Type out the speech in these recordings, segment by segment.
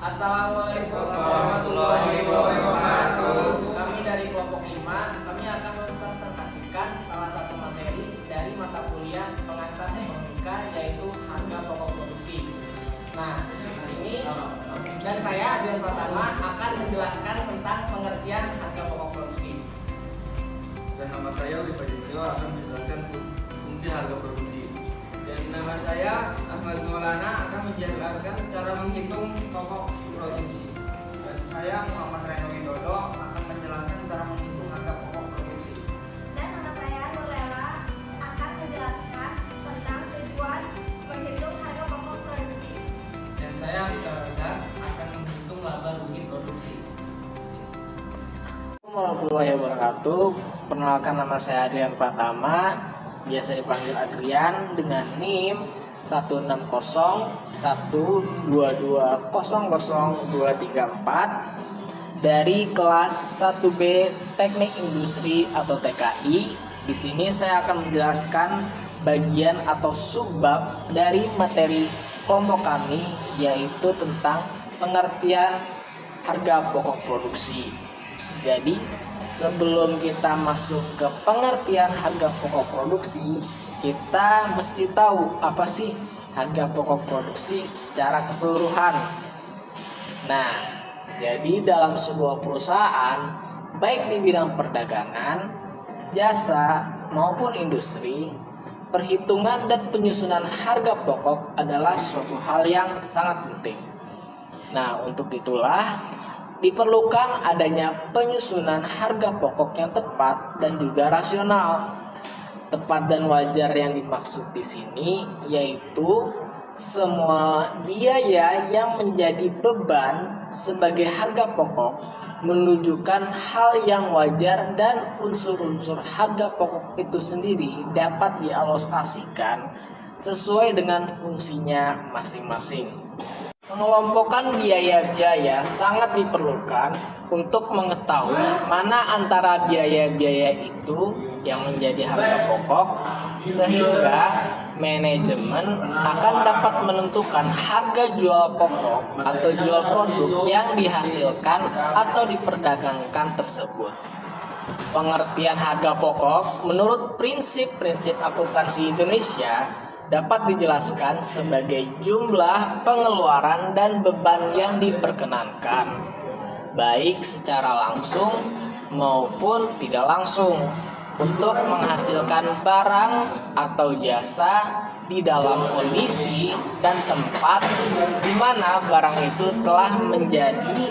Assalamualaikum warahmatullahi wabarakatuh. Kami dari kelompok 5, kami akan mempresentasikan salah satu materi dari mata kuliah pengantar ekonomika, yaitu harga pokok produksi. Nah, di sini dan saya Adrian Pratama akan menjelaskan tentang pengertian harga pokok produksi. Dan nama saya Wipa Jumio akan menjelaskan fungsi harga produksi. Dan nama saya Ahmad Maulana akan menjelaskan cara menghitung pokok produksi. Dan saya Muhammad Reno Widodo akan menjelaskan cara menghitung harga pokok produksi. Dan nama saya Nurlela akan menjelaskan tentang tujuan menghitung harga pokok produksi. Dan saya Rizal akan menghitung laba rugi produksi. Assalamualaikum warahmatullahi wabarakatuh. Perkenalkan, nama saya Adrian Pratama, biasa dipanggil Adrian, dengan NIM 16012200234 dari kelas 1B Teknik Industri atau TKI. Di sini saya akan menjelaskan bagian atau subbab dari materi kelompok kami, yaitu tentang pengertian harga pokok produksi. Jadi, sebelum kita masuk ke pengertian harga pokok produksi, kita mesti tahu apa sih harga pokok produksi secara keseluruhan. Nah, jadi dalam sebuah perusahaan, baik di bidang perdagangan, jasa, maupun industri, perhitungan dan penyusunan harga pokok adalah suatu hal yang sangat penting. Nah, untuk itulah diperlukan adanya penyusunan harga pokok yang tepat dan juga rasional. Tepat dan wajar yang dimaksud di sini yaitu semua biaya yang menjadi beban sebagai harga pokok menunjukkan hal yang wajar dan unsur-unsur harga pokok itu sendiri dapat dialokasikan sesuai dengan fungsinya masing-masing. Pengelompokan biaya-biaya sangat diperlukan untuk mengetahui mana antara biaya-biaya itu yang menjadi harga pokok, sehingga manajemen akan dapat menentukan harga jual pokok atau jual produk yang dihasilkan atau diperdagangkan tersebut. Pengertian harga pokok menurut prinsip-prinsip akuntansi Indonesia dapat dijelaskan sebagai jumlah pengeluaran dan beban yang diperkenankan, baik secara langsung maupun tidak langsung, untuk menghasilkan barang atau jasa di dalam kondisi dan tempat di mana barang itu telah menjadi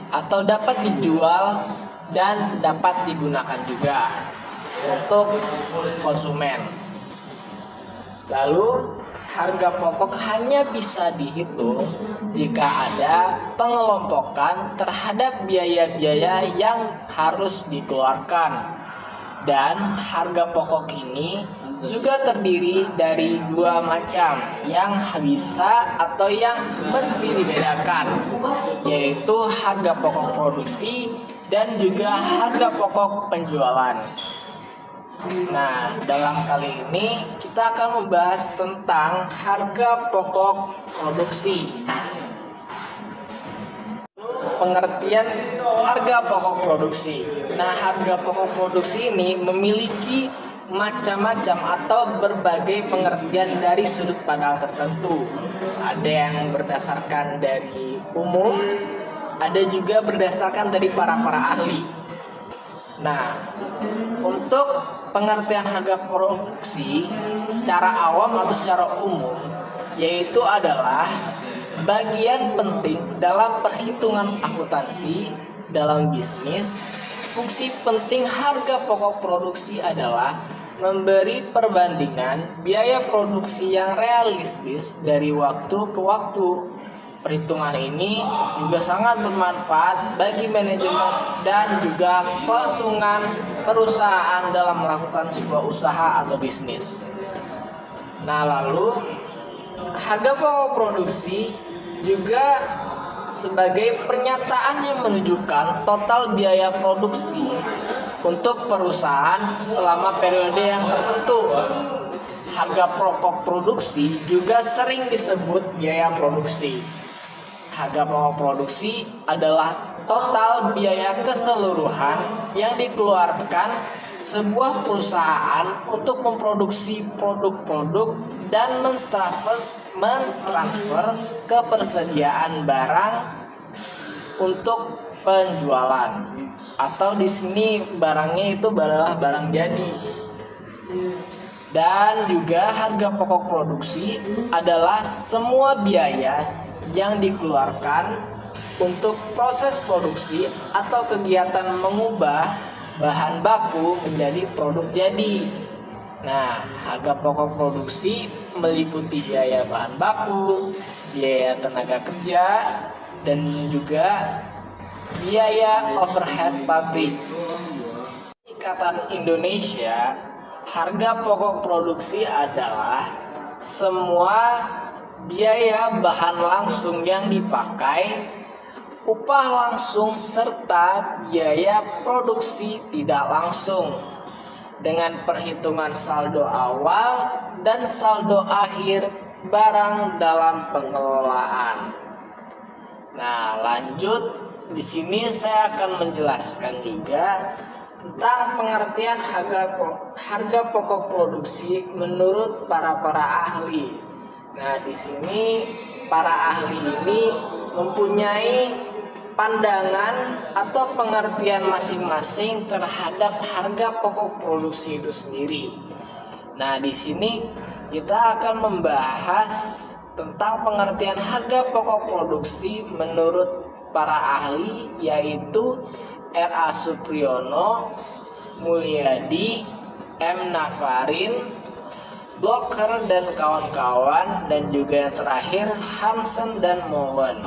atau dapat dijual dan dapat digunakan juga untuk konsumen. Lalu, harga pokok hanya bisa dihitung jika ada pengelompokan terhadap biaya-biaya yang harus dikeluarkan. Dan harga pokok ini juga terdiri dari dua macam yang bisa atau yang mesti dibedakan, yaitu harga pokok produksi dan juga harga pokok penjualan. Nah, dalam kali ini kita akan membahas tentang harga pokok produksi. Pengertian harga pokok produksi. Nah, harga pokok produksi ini memiliki macam-macam atau berbagai pengertian dari sudut pandang tertentu. Ada yang berdasarkan dari umum, ada juga berdasarkan dari para ahli. Nah, untuk pengertian harga produksi secara awam atau secara umum, yaitu adalah bagian penting dalam perhitungan akuntansi dalam bisnis. Fungsi penting harga pokok produksi adalah memberi perbandingan biaya produksi yang realistis dari waktu ke waktu. Perhitungan ini juga sangat bermanfaat bagi manajemen dan juga kelangsungan perusahaan dalam melakukan sebuah usaha atau bisnis. Nah, lalu harga pokok produksi juga sebagai pernyataan yang menunjukkan total biaya produksi untuk perusahaan selama periode yang tertentu. Harga pokok produksi juga sering disebut biaya produksi. Harga pokok produksi adalah total biaya keseluruhan yang dikeluarkan sebuah perusahaan untuk memproduksi produk-produk dan mentransfer kepersediaan barang untuk penjualan. Atau di sini barangnya itu adalah barang jadi. Dan juga harga pokok produksi adalah semua biaya yang dikeluarkan untuk proses produksi atau kegiatan mengubah bahan baku menjadi produk jadi. Nah, harga pokok produksi meliputi biaya bahan baku, biaya tenaga kerja, dan juga biaya overhead pabrik. Ikatan Indonesia, harga pokok produksi adalah semua biaya bahan langsung yang dipakai, upah langsung, serta biaya produksi tidak langsung dengan perhitungan saldo awal dan saldo akhir barang dalam pengelolaan. Nah, lanjut di sini saya akan menjelaskan juga tentang pengertian harga pokok produksi menurut para ahli. Nah, di sini para ahli ini mempunyai pandangan atau pengertian masing-masing terhadap harga pokok produksi itu sendiri. Nah, di sini kita akan membahas tentang pengertian harga pokok produksi menurut para ahli, yaitu R.A. Supriyono, Mulyadi, M. Nafarin, Blocker dan kawan-kawan, dan juga yang terakhir Hansen dan Mowen.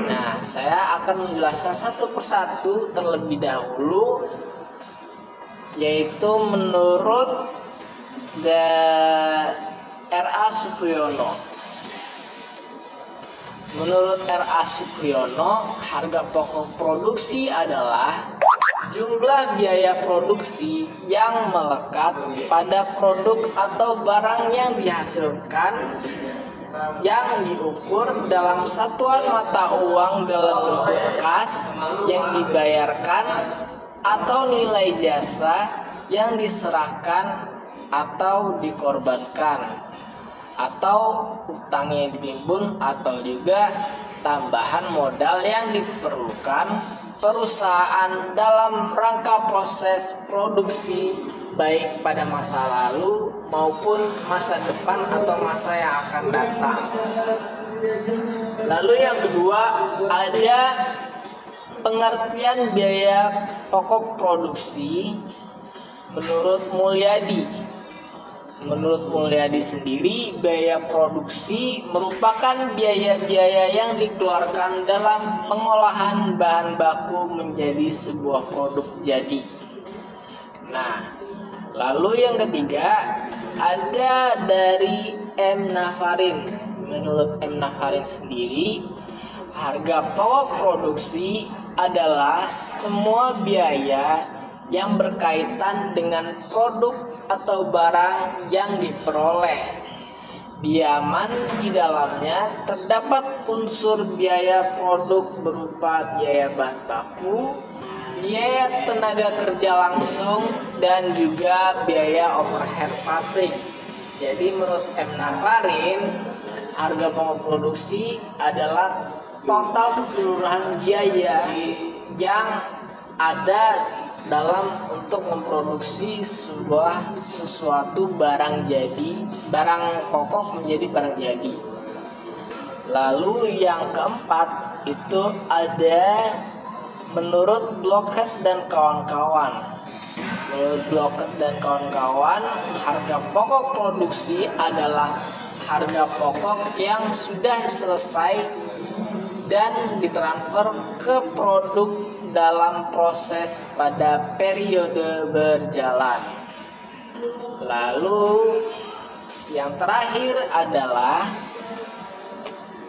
Nah, saya akan menjelaskan satu persatu terlebih dahulu, yaitu menurut R.A. Supriyono. Menurut R.A. Supriyono, harga pokok produksi adalah jumlah biaya produksi yang melekat pada produk atau barang yang dihasilkan yang diukur dalam satuan mata uang dalam bentuk kas yang dibayarkan atau nilai jasa yang diserahkan atau dikorbankan, atau utang yang ditimbun, atau juga tambahan modal yang diperlukan perusahaan dalam rangka proses produksi baik pada masa lalu maupun masa depan atau masa yang akan datang. Lalu yang kedua, ada pengertian biaya pokok produksi menurut Mulyadi. Menurut Mulyadi sendiri, biaya produksi merupakan biaya-biaya yang dikeluarkan dalam pengolahan bahan baku menjadi sebuah produk jadi. Nah, lalu yang ketiga ada dari M. Nafarin. Menurut M. Nafarin sendiri, harga pokok produksi adalah semua biaya yang berkaitan dengan produk atau barang yang diperoleh. Diaman di dalamnya terdapat unsur biaya produk berupa biaya bahan baku, biaya tenaga kerja langsung, dan juga biaya overhead pabrik. Jadi menurut M. Nafarin, harga pokok produksi adalah total keseluruhan biaya yang ada dalam untuk memproduksi sesuatu barang jadi, barang pokok menjadi barang jadi. Lalu yang keempat itu ada menurut Blocker dan kawan-kawan. Menurut Blocker dan kawan-kawan, harga pokok produksi adalah harga pokok yang sudah selesai dan ditransfer ke produk dalam proses pada periode berjalan. Lalu yang terakhir adalah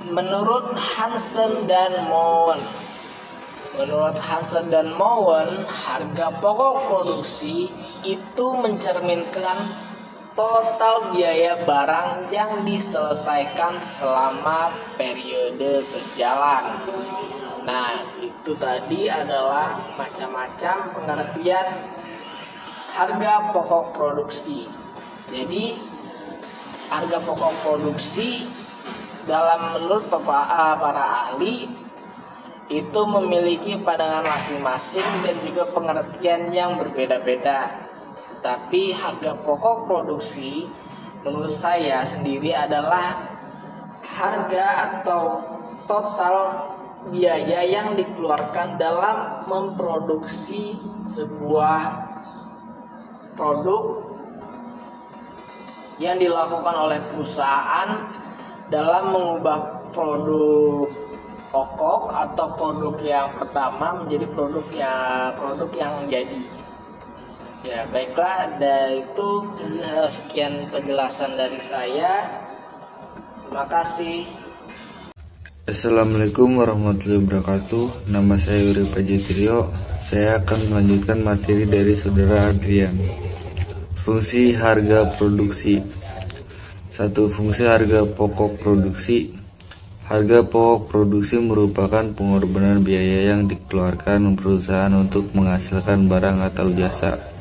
menurut Hansen dan Mowen. Menurut Hansen dan Mowen, harga pokok produksi itu mencerminkan total biaya barang yang diselesaikan selama periode berjalan. Nah, itu tadi adalah macam-macam pengertian harga pokok produksi. Jadi, harga pokok produksi menurut para ahli itu memiliki pandangan masing-masing dan juga pengertian yang berbeda-beda. Tapi harga pokok produksi menurut saya sendiri adalah harga atau total biaya yang dikeluarkan dalam memproduksi sebuah produk yang dilakukan oleh perusahaan dalam mengubah produk pokok atau produk yang pertama menjadi produk yang jadi. Ya, baiklah, itu sekian penjelasan dari saya. Terima kasih. Assalamualaikum warahmatullahi wabarakatuh. Nama saya Yuri Pajitrio. Saya akan melanjutkan materi dari saudara Adrian. Fungsi harga produksi. 1. Fungsi harga pokok produksi. Harga pokok produksi merupakan pengorbanan biaya yang dikeluarkan perusahaan untuk menghasilkan barang atau jasa.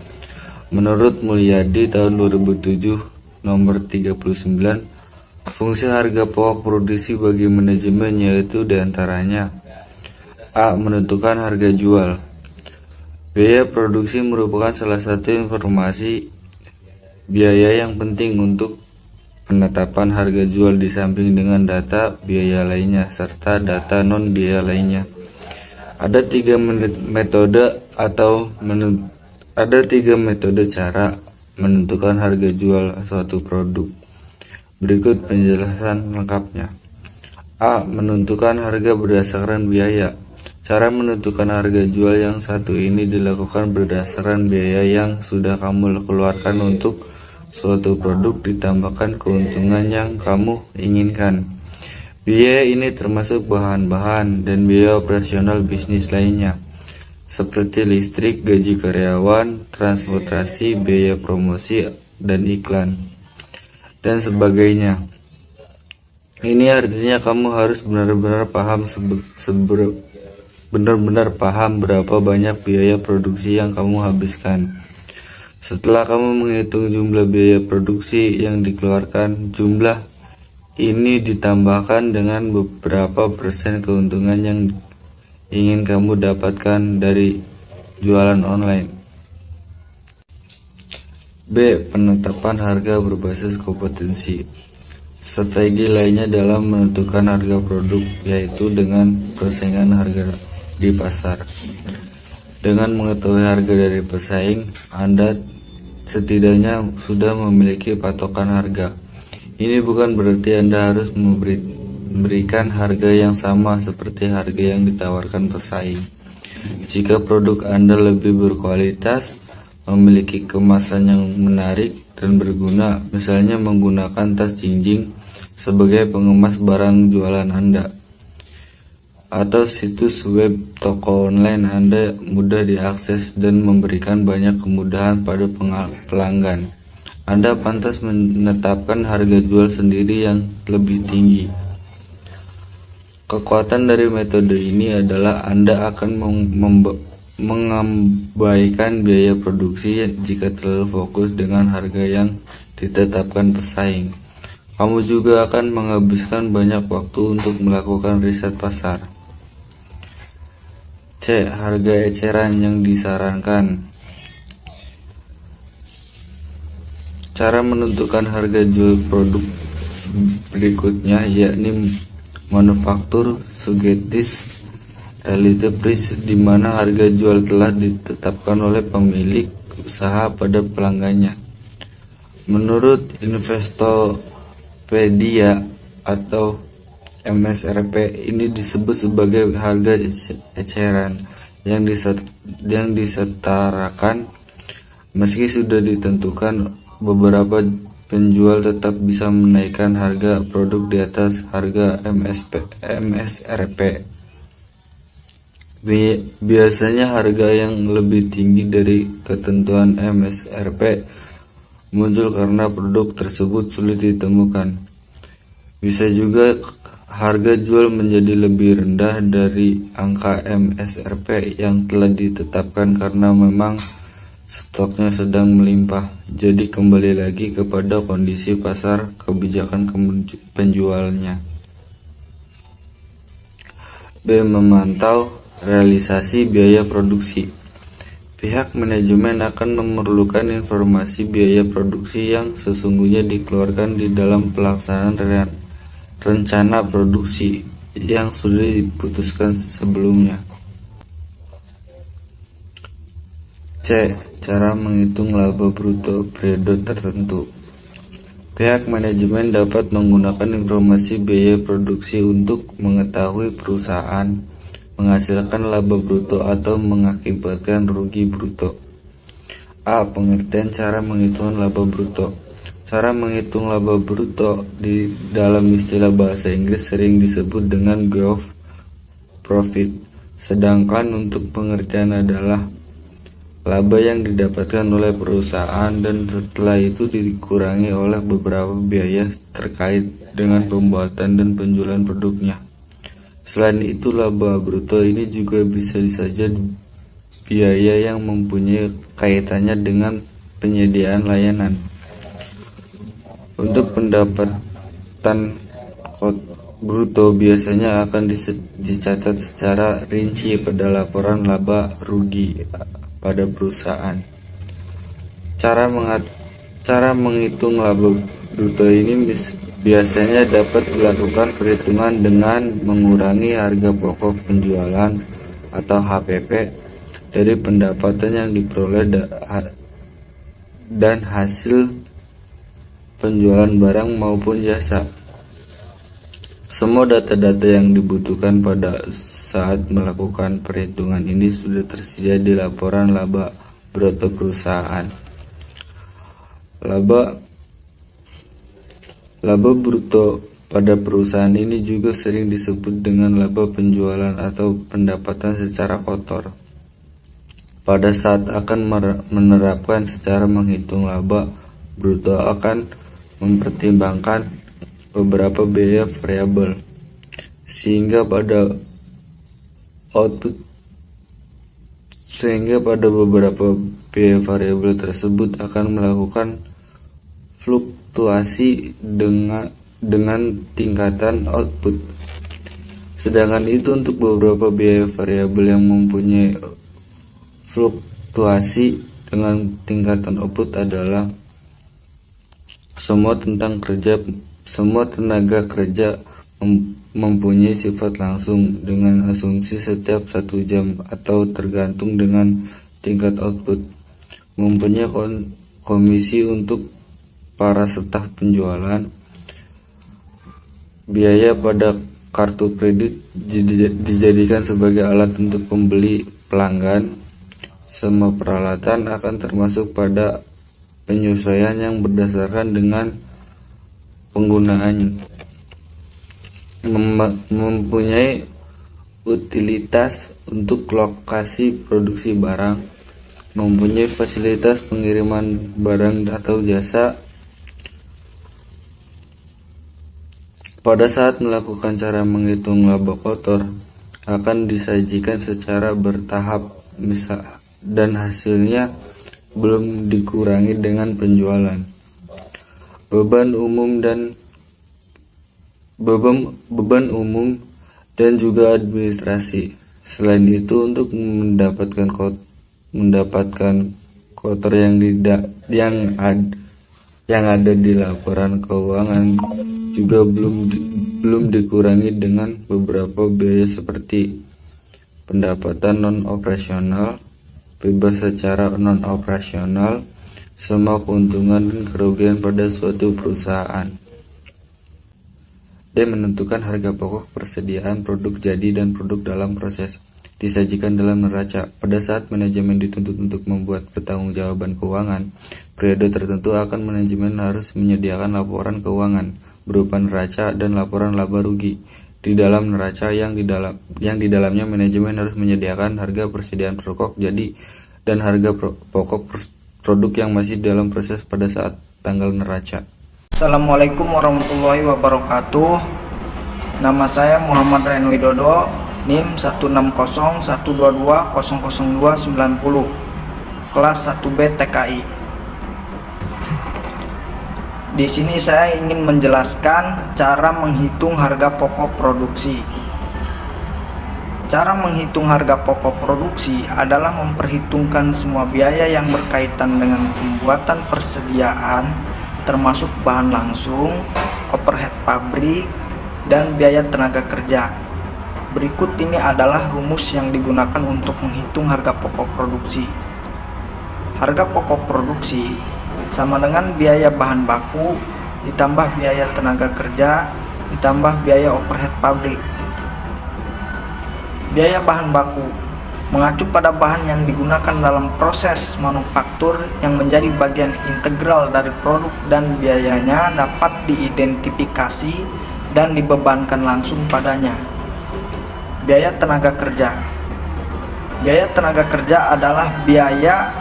Menurut Mulyadi tahun 2007 nomor 39, fungsi harga pokok produksi bagi manajemen yaitu diantaranya: A. Menentukan harga jual. Biaya produksi merupakan salah satu informasi biaya yang penting untuk penetapan harga jual di samping dengan data biaya lainnya serta data non biaya lainnya. Ada tiga metode cara menentukan harga jual suatu produk. Berikut penjelasan lengkapnya. A. Menentukan harga berdasarkan biaya. Cara menentukan harga jual yang satu ini dilakukan berdasarkan biaya yang sudah kamu keluarkan untuk suatu produk ditambahkan keuntungan yang kamu inginkan. Biaya ini termasuk bahan-bahan dan biaya operasional bisnis lainnya, seperti listrik, gaji karyawan, transportasi, biaya promosi dan iklan, dan sebagainya. Ini artinya kamu harus benar-benar paham berapa banyak biaya produksi yang kamu habiskan. Setelah kamu menghitung jumlah biaya produksi yang dikeluarkan, jumlah ini ditambahkan dengan beberapa persen keuntungan yang ingin kamu dapatkan dari jualan online. B. Penetapan harga berbasis kompetensi. Strategi lainnya dalam menentukan harga produk yaitu dengan persaingan harga di pasar. Dengan mengetahui harga dari pesaing, Anda setidaknya sudah memiliki patokan harga. Ini bukan berarti Anda harus memberikan harga yang sama seperti harga yang ditawarkan pesaing. Jika produk Anda lebih berkualitas, memiliki kemasan yang menarik dan berguna, misalnya menggunakan tas jinjing sebagai pengemas barang jualan Anda, atau situs web toko online Anda mudah diakses dan memberikan banyak kemudahan pada pelanggan, Anda pantas menetapkan harga jual sendiri yang lebih tinggi. Kekuatan dari metode ini adalah Anda akan mengabaikan biaya produksi jika terlalu fokus dengan harga yang ditetapkan pesaing. Kamu juga akan menghabiskan banyak waktu untuk melakukan riset pasar. C. Harga eceran yang disarankan. Cara menentukan harga jual produk berikutnya yakni manufaktur suggestive relative price, di mana harga jual telah ditetapkan oleh pemilik usaha pada pelanggannya. Menurut Investopedia atau MSRP, ini disebut sebagai harga eceran yang disetarakan. Meski sudah ditentukan, beberapa penjual tetap bisa menaikkan harga produk di atas harga MSRP. Biasanya harga yang lebih tinggi dari ketentuan MSRP muncul karena produk tersebut sulit ditemukan. Bisa juga harga jual menjadi lebih rendah dari angka MSRP yang telah ditetapkan karena memang stoknya sedang melimpah. Jadi kembali lagi kepada kondisi pasar, kebijakan penjualnya. B. Memantau realisasi biaya produksi. Pihak manajemen akan memerlukan informasi biaya produksi yang sesungguhnya dikeluarkan di dalam pelaksanaan rencana produksi yang sudah diputuskan sebelumnya. C. Cara menghitung laba bruto periode tertentu. Pihak manajemen dapat menggunakan informasi biaya produksi untuk mengetahui perusahaan menghasilkan laba bruto atau mengakibatkan rugi bruto. A. Pengertian cara menghitung laba bruto. Cara menghitung laba bruto di dalam istilah bahasa Inggris sering disebut dengan gross profit, sedangkan untuk pengertian adalah laba yang didapatkan oleh perusahaan dan setelah itu dikurangi oleh beberapa biaya terkait dengan pembuatan dan penjualan produknya. Selain itu, laba bruto ini juga bisa saja biaya yang mempunyai kaitannya dengan penyediaan layanan. Untuk pendapatan bruto biasanya akan dicatat secara rinci pada laporan laba rugi pada perusahaan. Cara menghitung laba bruto ini biasanya dapat dilakukan perhitungan dengan mengurangi harga pokok penjualan atau HPP dari pendapatan yang diperoleh dan hasil penjualan barang maupun jasa. Semua data-data yang dibutuhkan pada saat melakukan perhitungan ini sudah tersedia di laporan laba bruto perusahaan. Laba bruto pada perusahaan ini juga sering disebut dengan laba penjualan atau pendapatan secara kotor. Pada saat akan menerapkan secara menghitung laba bruto akan mempertimbangkan beberapa biaya variabel, sehingga pada beberapa biaya variabel tersebut akan melakukan fluktuasi dengan tingkatan output. Sedangkan itu untuk beberapa biaya variabel yang mempunyai fluktuasi dengan tingkatan output adalah semua tenaga kerja mempunyai sifat langsung dengan asumsi setiap 1 jam atau tergantung dengan tingkat output, mempunyai komisi untuk para staf penjualan, biaya pada kartu kredit dijadikan sebagai alat untuk pembeli pelanggan. Semua peralatan akan termasuk pada penyesuaian yang berdasarkan dengan penggunaan, mempunyai utilitas untuk lokasi produksi barang, mempunyai fasilitas pengiriman barang atau jasa. Pada saat melakukan cara menghitung laba kotor akan disajikan secara bertahap dan hasilnya belum dikurangi dengan penjualan. Beban umum dan juga administrasi. Selain itu, untuk mendapatkan kotor yang ada di laporan keuangan juga belum dikurangi dengan beberapa biaya seperti pendapatan non operasional, bebas secara non operasional, semua keuntungan dan kerugian pada suatu perusahaan. D. Menentukan harga pokok persediaan produk jadi dan produk dalam proses disajikan dalam neraca. Pada saat manajemen dituntut untuk membuat pertanggungjawaban keuangan periode tertentu, manajemen harus menyediakan laporan keuangan berupa neraca dan laporan laba rugi. Di dalam neraca yang di dalamnya manajemen harus menyediakan harga persediaan pokok jadi dan harga pokok produk yang masih dalam proses pada saat tanggal neraca. Assalamualaikum warahmatullahi wabarakatuh. Nama saya Muhammad Reno Widodo, NIM 16012200290, kelas 1B TKI. Di sini saya ingin menjelaskan cara menghitung harga pokok produksi. Cara menghitung harga pokok produksi adalah memperhitungkan semua biaya yang berkaitan dengan pembuatan persediaan, termasuk bahan langsung, overhead pabrik, dan biaya tenaga kerja. Berikut ini adalah rumus yang digunakan untuk menghitung harga pokok produksi. Harga pokok produksi sama dengan biaya bahan baku ditambah biaya tenaga kerja ditambah biaya overhead pabrik. Biaya bahan baku mengacu pada bahan yang digunakan dalam proses manufaktur yang menjadi bagian integral dari produk dan biayanya dapat diidentifikasi dan dibebankan langsung padanya. Biaya tenaga kerja. Biaya tenaga kerja adalah biaya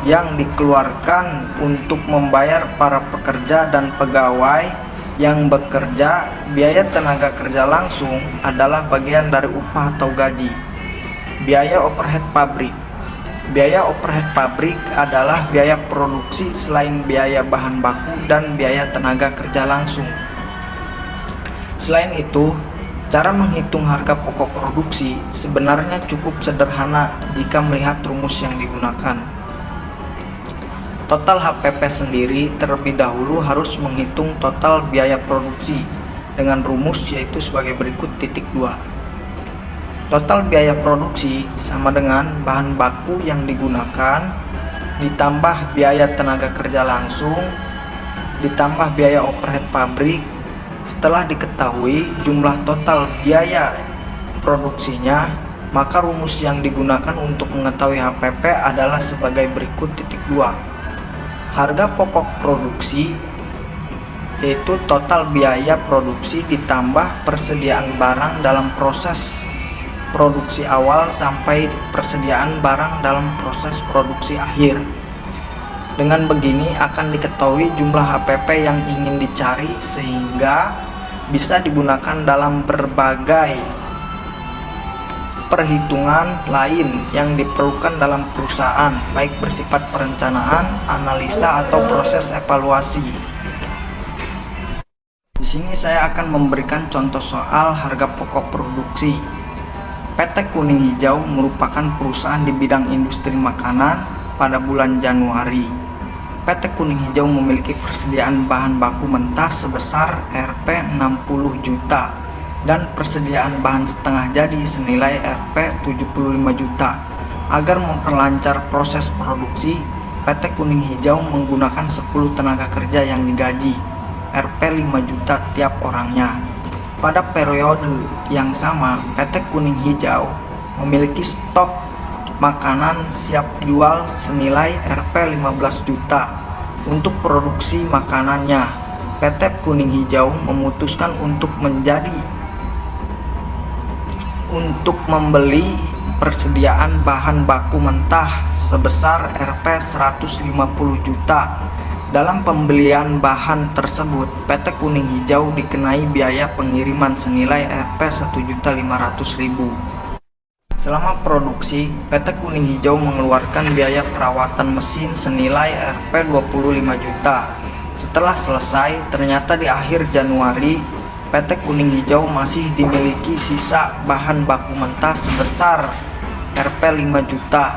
yang dikeluarkan untuk membayar para pekerja dan pegawai yang bekerja. Biaya tenaga kerja langsung adalah bagian dari upah atau gaji. Biaya overhead pabrik. Biaya overhead pabrik adalah biaya produksi selain biaya bahan baku dan biaya tenaga kerja langsung. Selain itu, cara menghitung harga pokok produksi sebenarnya cukup sederhana jika melihat rumus yang digunakan. Total HPP sendiri terlebih dahulu harus menghitung total biaya produksi dengan rumus yaitu sebagai berikut. 2. Total biaya produksi sama dengan bahan baku yang digunakan ditambah biaya tenaga kerja langsung ditambah biaya overhead pabrik. Setelah diketahui jumlah total biaya produksinya, maka rumus yang digunakan untuk mengetahui HPP adalah sebagai berikut. 2. Harga pokok produksi yaitu total biaya produksi ditambah persediaan barang dalam proses produksi awal sampai persediaan barang dalam proses produksi akhir. Dengan begini akan diketahui jumlah HPP yang ingin dicari sehingga bisa digunakan dalam berbagai perhitungan lain yang diperlukan dalam perusahaan, baik bersifat perencanaan, analisa, atau proses evaluasi. Di sini saya akan memberikan contoh soal harga pokok produksi. PT Kuning Hijau merupakan perusahaan di bidang industri makanan pada bulan Januari. PT Kuning Hijau memiliki persediaan bahan baku mentah sebesar Rp 60 juta. Dan persediaan bahan setengah jadi senilai Rp 75 juta. Agar memperlancar proses produksi, PT Kuning Hijau menggunakan 10 tenaga kerja yang digaji Rp 5 juta tiap orangnya. Pada periode yang sama, PT Kuning Hijau memiliki stok makanan siap jual senilai Rp 15 juta. Untuk produksi makanannya, PT Kuning Hijau memutuskan untuk membeli persediaan bahan baku mentah sebesar Rp 150 juta. Dalam pembelian bahan tersebut, PT Kuning Hijau dikenai biaya pengiriman senilai Rp 1.500.000. Selama produksi, PT Kuning Hijau mengeluarkan biaya perawatan mesin senilai Rp 25 juta. Setelah selesai, ternyata di akhir Januari PT Kuning Hijau masih dimiliki sisa bahan baku mentah sebesar Rp 5 juta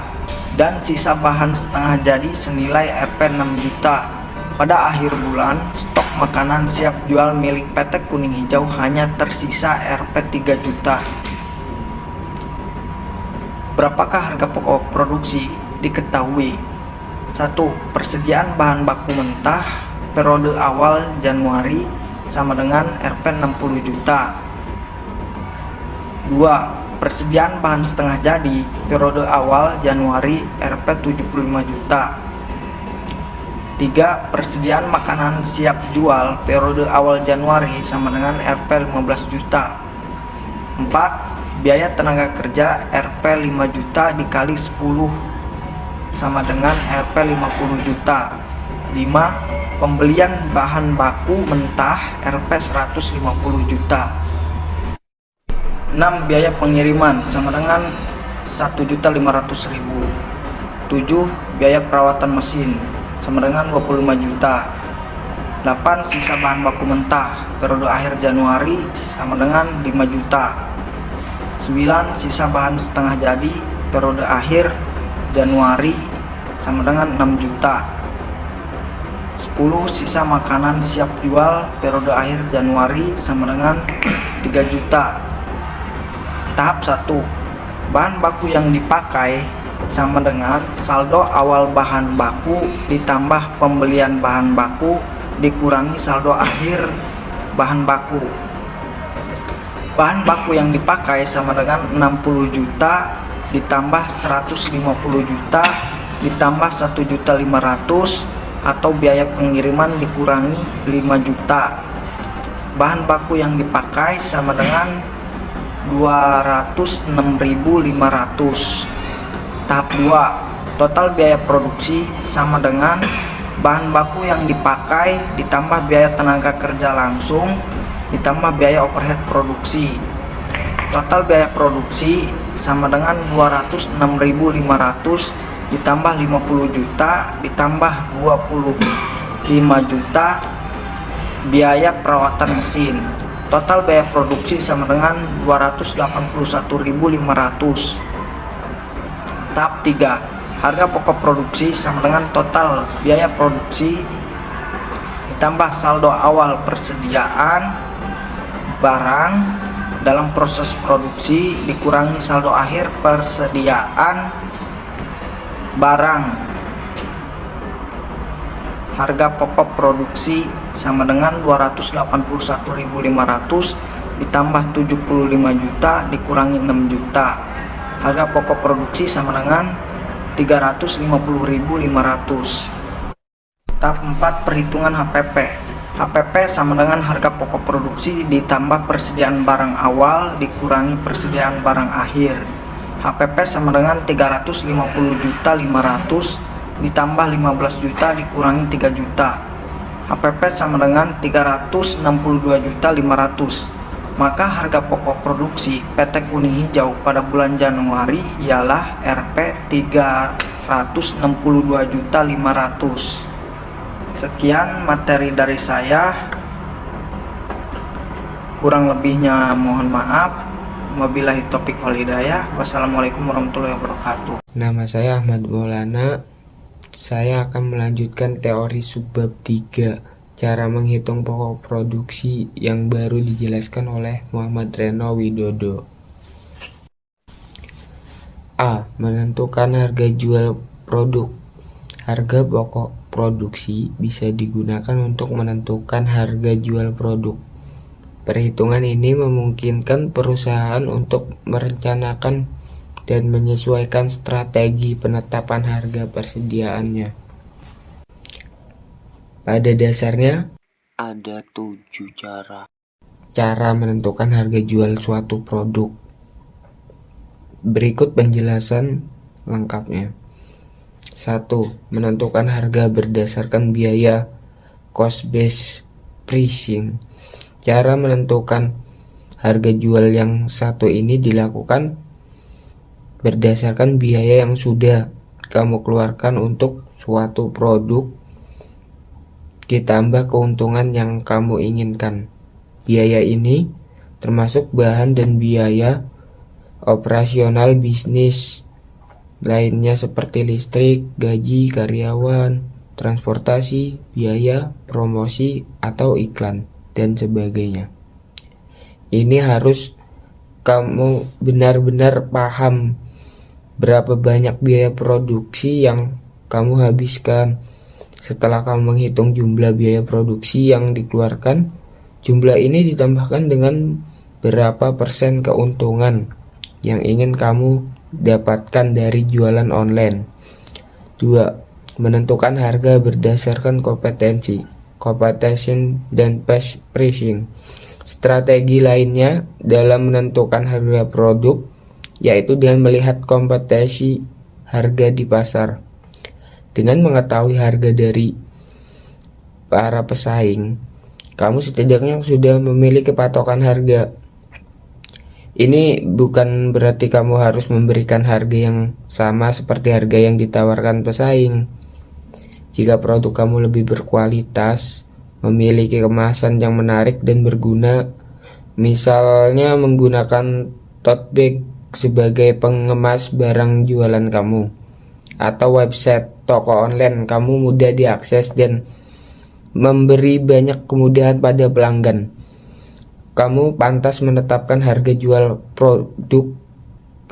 dan sisa bahan setengah jadi senilai Rp 6 juta. Pada akhir bulan, stok makanan siap jual milik PT Kuning Hijau hanya tersisa Rp 3 juta. Berapakah harga pokok produksi? Diketahui. 1. Persediaan bahan baku mentah periode awal Januari sama dengan Rp 60 juta. 2. Persediaan bahan setengah jadi periode awal Januari Rp 75 juta. 3. Persediaan makanan siap jual periode awal Januari sama dengan Rp 15 juta. 4. Biaya tenaga kerja Rp 5 juta dikali 10 sama dengan Rp 50 juta. 5. Pembelian bahan baku mentah Rp 150 juta. 6. Biaya pengiriman sama dengan Rp1.500.000. 7. Biaya perawatan mesin sama dengan Rp25 juta. 8. Sisa bahan baku mentah periode akhir Januari sama dengan Rp5 juta. 9. Sisa bahan setengah jadi periode akhir Januari sama dengan Rp6 juta. 10. Sisa makanan siap jual periode akhir Januari sama dengan Rp3 juta. Tahap 1. Bahan baku yang dipakai sama dengan saldo awal bahan baku ditambah pembelian bahan baku dikurangi saldo akhir bahan baku. Bahan baku yang dipakai sama dengan 60 juta ditambah 150 juta ditambah 1.500.000 atau biaya pengiriman dikurangi 5 juta. Bahan baku yang dipakai sama dengan 206.500. Tahap 2. Total biaya produksi sama dengan bahan baku yang dipakai ditambah biaya tenaga kerja langsung ditambah biaya overhead produksi. Total biaya produksi sama dengan 206.500 ditambah 50 juta ditambah 25 juta biaya perawatan mesin. Total biaya produksi sama dengan 281.500. Tahap 3. Harga pokok produksi sama dengan total biaya produksi ditambah saldo awal persediaan barang dalam proses produksi dikurangi saldo akhir persediaan barang. Harga pokok produksi sama dengan 281.500 ditambah 75 juta dikurangi 6 juta. Harga pokok produksi sama dengan 350.500. Tahap 4. Perhitungan HPP. HPP sama dengan harga pokok produksi ditambah persediaan barang awal dikurangi persediaan barang akhir. HPP sama dengan 350.500 ditambah 15 juta dikurangi 3 juta. HPP sama dengan 362.500. Maka harga pokok produksi PT Kuning Hijau pada bulan Januari ialah Rp 362.500. Sekian materi dari saya. Kurang lebihnya mohon maaf. Wabillahi taufiq wal hidayah. Wassalamualaikum warahmatullahi wabarakatuh. Nama saya Ahmad Maulana. Saya akan melanjutkan teori subbab 3. Cara menghitung pokok produksi yang baru dijelaskan oleh Muhammad Reno Widodo. A. Menentukan harga jual produk. Harga pokok produksi bisa digunakan untuk menentukan harga jual produk. Perhitungan ini memungkinkan perusahaan untuk merencanakan dan menyesuaikan strategi penetapan harga persediaannya. Pada dasarnya, ada 7 cara menentukan harga jual suatu produk. Berikut penjelasan lengkapnya. 1. Menentukan harga berdasarkan biaya, cost based pricing. Cara menentukan harga jual yang satu ini dilakukan berdasarkan biaya yang sudah kamu keluarkan untuk suatu produk ditambah keuntungan yang kamu inginkan. Biaya ini termasuk bahan dan biaya operasional bisnis lainnya seperti listrik, gaji karyawan, transportasi, biaya promosi atau iklan, dan sebagainya. Ini harus kamu benar-benar paham berapa banyak biaya produksi yang kamu habiskan. Setelah kamu menghitung jumlah biaya produksi yang dikeluarkan, jumlah ini ditambahkan dengan berapa persen keuntungan yang ingin kamu dapatkan dari jualan online. 2. Menentukan harga berdasarkan kompetensi, competition, dan best pricing. Strategi lainnya dalam menentukan harga produk yaitu dengan melihat kompetisi harga di pasar. Dengan mengetahui harga dari para pesaing, kamu setidaknya sudah memiliki patokan harga. Ini bukan berarti kamu harus memberikan harga yang sama seperti harga yang ditawarkan pesaing. Jika produk kamu lebih berkualitas, memiliki kemasan yang menarik dan berguna, misalnya menggunakan tote bag sebagai pengemas barang jualan kamu, atau website toko online kamu mudah diakses dan memberi banyak kemudahan pada pelanggan, kamu pantas menetapkan harga jual produk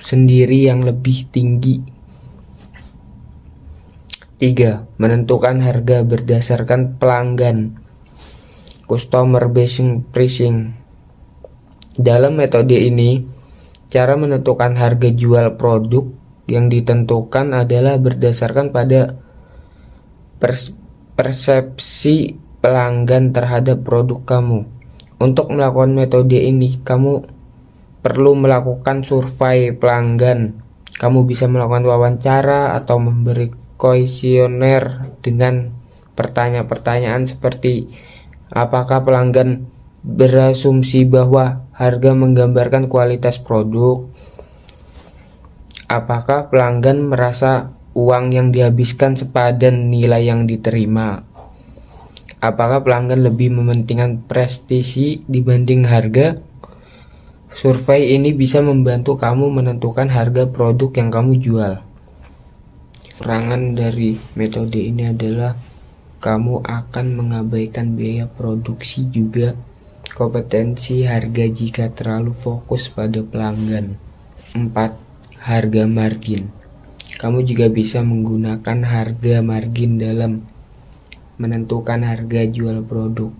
sendiri yang lebih tinggi. 3. Menentukan harga berdasarkan pelanggan. Customer based pricing. Dalam metode ini, cara menentukan harga jual produk yang ditentukan adalah berdasarkan pada persepsi pelanggan terhadap produk kamu. Untuk melakukan metode ini, kamu perlu melakukan survei pelanggan. Kamu bisa melakukan wawancara atau memberi kuesioner dengan pertanyaan-pertanyaan seperti apakah pelanggan berasumsi bahwa harga menggambarkan kualitas produk? Apakah pelanggan merasa uang yang dihabiskan sepadan nilai yang diterima? Apakah pelanggan lebih mementingkan prestasi dibanding harga? Survei ini bisa membantu kamu menentukan harga produk yang kamu jual. Kekurangan dari metode ini adalah kamu akan mengabaikan biaya produksi juga kompetensi harga jika terlalu fokus pada pelanggan. 4. Harga margin. Kamu juga bisa menggunakan harga margin dalam menentukan harga jual produk.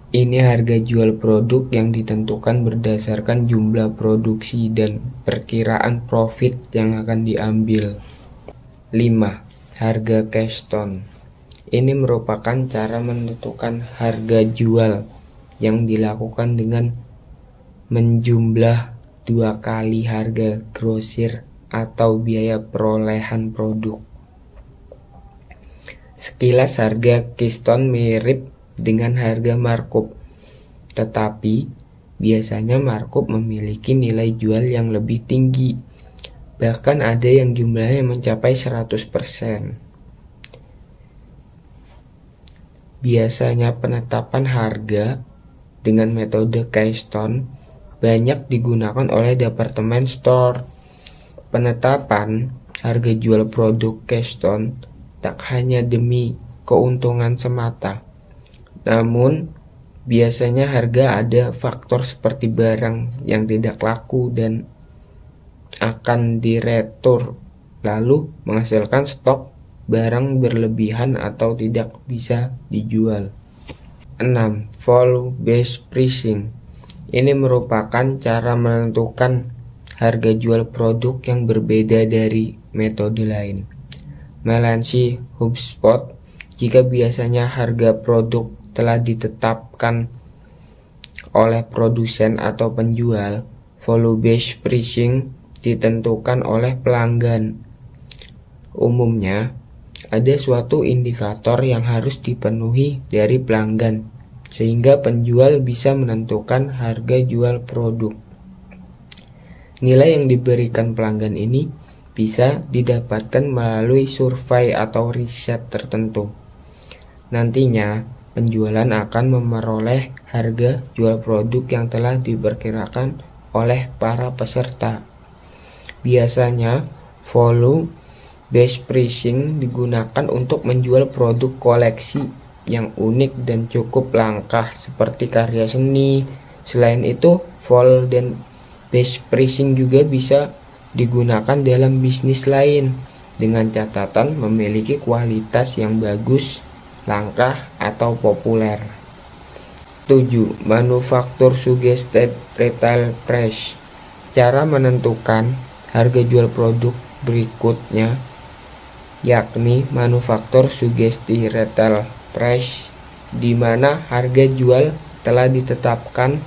Ini harga jual produk yang ditentukan berdasarkan jumlah produksi dan perkiraan profit yang akan diambil. 5. Harga keystone. Ini merupakan cara menentukan harga jual yang dilakukan dengan menjumlah 2 kali harga grosir atau biaya perolehan produk. Sekilas harga keystone mirip dengan harga markup, tetapi biasanya markup memiliki nilai jual yang lebih tinggi. Bahkan ada yang jumlahnya mencapai 100%. Biasanya penetapan harga dengan metode keystone banyak digunakan oleh departemen store. Penetapan harga jual produk keystone tak hanya demi keuntungan semata, namun biasanya harga ada faktor seperti barang yang tidak laku dan akan diretur, lalu menghasilkan stok barang berlebihan atau tidak bisa dijual. 6. Volume based pricing. Ini merupakan cara menentukan harga jual produk yang berbeda dari metode lain. Melansi HubSpot, jika biasanya harga produk telah ditetapkan oleh produsen atau penjual, volume based pricing ditentukan oleh pelanggan. Umumnya, ada suatu indikator yang harus dipenuhi dari pelanggan, sehingga penjual bisa menentukan harga jual produk. Nilai yang diberikan pelanggan ini bisa didapatkan melalui survei atau riset tertentu. Nantinya, penjualan akan memperoleh harga jual produk yang telah diperkirakan oleh para peserta. Biasanya, volume based pricing digunakan untuk menjual produk koleksi yang unik dan cukup langka seperti karya seni. Selain itu, volume based pricing juga bisa digunakan dalam bisnis lain dengan catatan memiliki kualitas yang bagus, langka, atau populer. 7. Manufaktur suggested retail price. Cara menentukan harga jual produk berikutnya yakni manufaktur sugesti retail price, di mana harga jual telah ditetapkan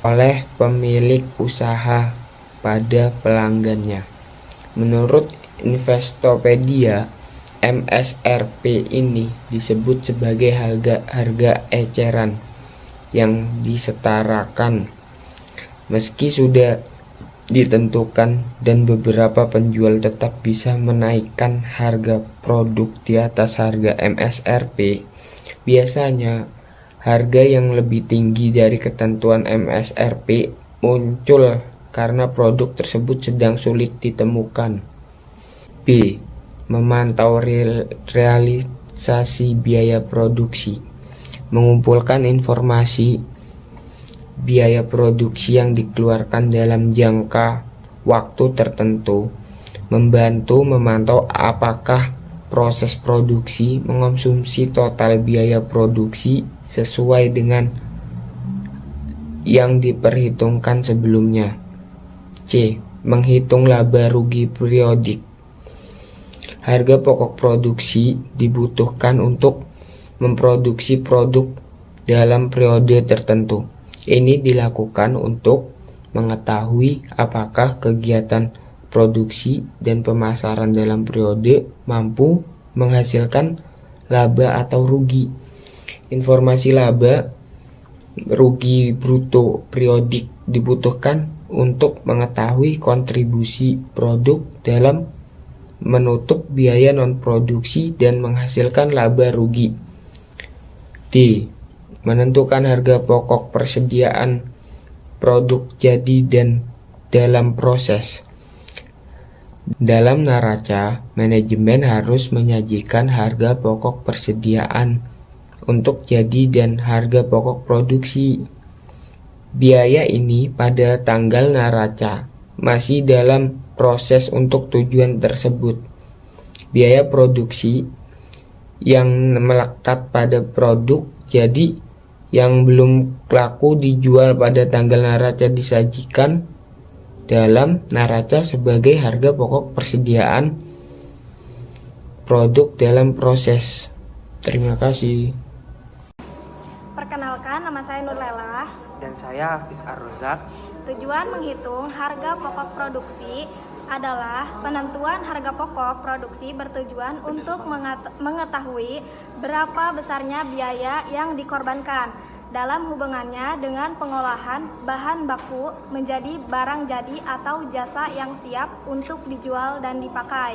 oleh pemilik usaha pada pelanggannya. Menurut Investopedia, MSRP ini disebut sebagai harga eceran yang disetarakan meski sudah ditentukan, dan beberapa penjual tetap bisa menaikkan harga produk di atas harga MSRP. Biasanya harga yang lebih tinggi dari ketentuan MSRP muncul karena produk tersebut sedang sulit ditemukan. B. Memantau realisasi biaya produksi. Mengumpulkan informasi biaya produksi yang dikeluarkan dalam jangka waktu tertentu, membantu memantau apakah proses produksi mengonsumsi total biaya produksi sesuai dengan yang diperhitungkan sebelumnya. C. Menghitung laba rugi periodik. Harga pokok produksi dibutuhkan untuk memproduksi produk dalam periode tertentu. Ini dilakukan untuk mengetahui apakah kegiatan produksi dan pemasaran dalam periode mampu menghasilkan laba atau rugi. Informasi laba rugi bruto periodik dibutuhkan untuk mengetahui kontribusi produk dalam menutup biaya non-produksi dan menghasilkan laba rugi. D. Menentukan harga pokok persediaan produk jadi dan dalam proses. Dalam neraca, manajemen harus menyajikan harga pokok persediaan untuk jadi dan harga pokok produksi. Biaya ini pada tanggal neraca masih dalam proses untuk tujuan tersebut. Biaya produksi yang melekat pada produk jadi yang belum laku dijual pada tanggal neraca disajikan dalam neraca sebagai harga pokok persediaan produk dalam proses. Terima kasih. Perkenalkan, nama saya Nurlela. Dan saya Hafiz Ar-Rozak. Tujuan menghitung harga pokok produksi adalah penentuan harga pokok produksi bertujuan untuk mengetahui berapa besarnya biaya yang dikorbankan dalam hubungannya dengan pengolahan bahan baku menjadi barang jadi atau jasa yang siap untuk dijual dan dipakai.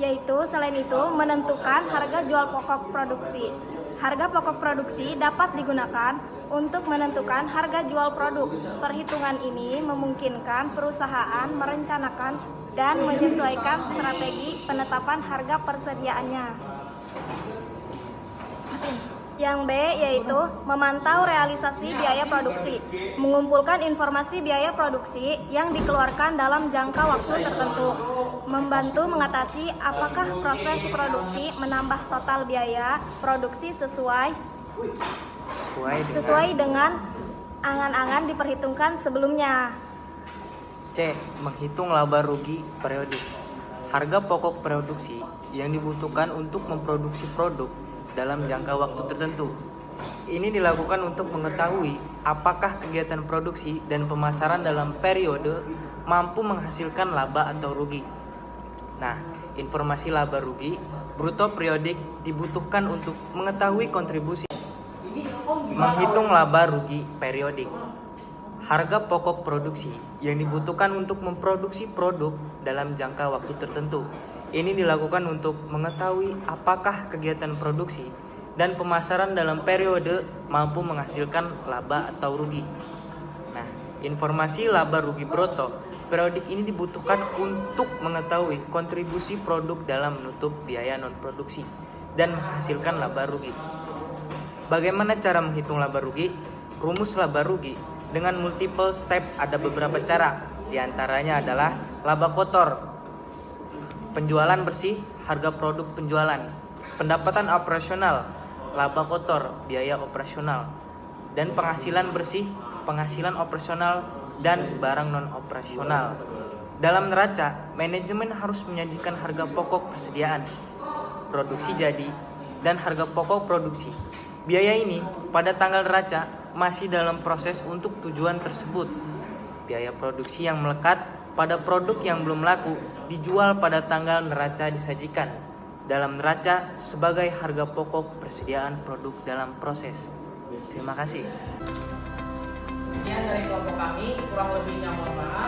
Yaitu selain itu menentukan harga jual pokok produksi. Harga pokok produksi dapat digunakan untuk menentukan harga jual produk. Perhitungan ini memungkinkan perusahaan merencanakan dan menyesuaikan strategi penetapan harga persediaannya. Yang B yaitu memantau realisasi biaya produksi, mengumpulkan informasi biaya produksi yang dikeluarkan dalam jangka waktu tertentu, membantu mengatasi apakah proses produksi menambah total biaya produksi sesuai dengan angan-angan diperhitungkan sebelumnya. C. Menghitung laba rugi periodik. Harga pokok produksi yang dibutuhkan untuk memproduksi produk dalam jangka waktu tertentu. Ini dilakukan untuk mengetahui apakah kegiatan produksi dan pemasaran dalam periode mampu menghasilkan laba atau rugi. Nah, informasi laba rugi bruto periodik dibutuhkan untuk mengetahui kontribusi. Menghitung laba rugi periodik. Harga pokok produksi yang dibutuhkan untuk memproduksi produk dalam jangka waktu tertentu. Ini dilakukan untuk mengetahui apakah kegiatan produksi dan pemasaran dalam periode mampu menghasilkan laba atau rugi. Nah, informasi laba rugi bruto periodik ini dibutuhkan untuk mengetahui kontribusi produk dalam menutup biaya non-produksi dan menghasilkan laba rugi. Bagaimana cara menghitung laba rugi? Rumus laba rugi dengan multiple step ada beberapa cara. Di antaranya adalah laba kotor, penjualan bersih, harga produk penjualan, pendapatan operasional, laba kotor, biaya operasional, dan penghasilan bersih, penghasilan operasional, dan barang non-operasional. Dalam neraca, manajemen harus menyajikan harga pokok persediaan, produksi jadi, dan harga pokok produksi. Biaya ini pada tanggal neraca masih dalam proses untuk tujuan tersebut. Biaya produksi yang melekat pada produk yang belum laku dijual pada tanggal neraca disajikan dalam neraca sebagai harga pokok persediaan produk dalam proses. Terima kasih. Sekian dari kelompok kami, kurang lebihnya mohon maaf.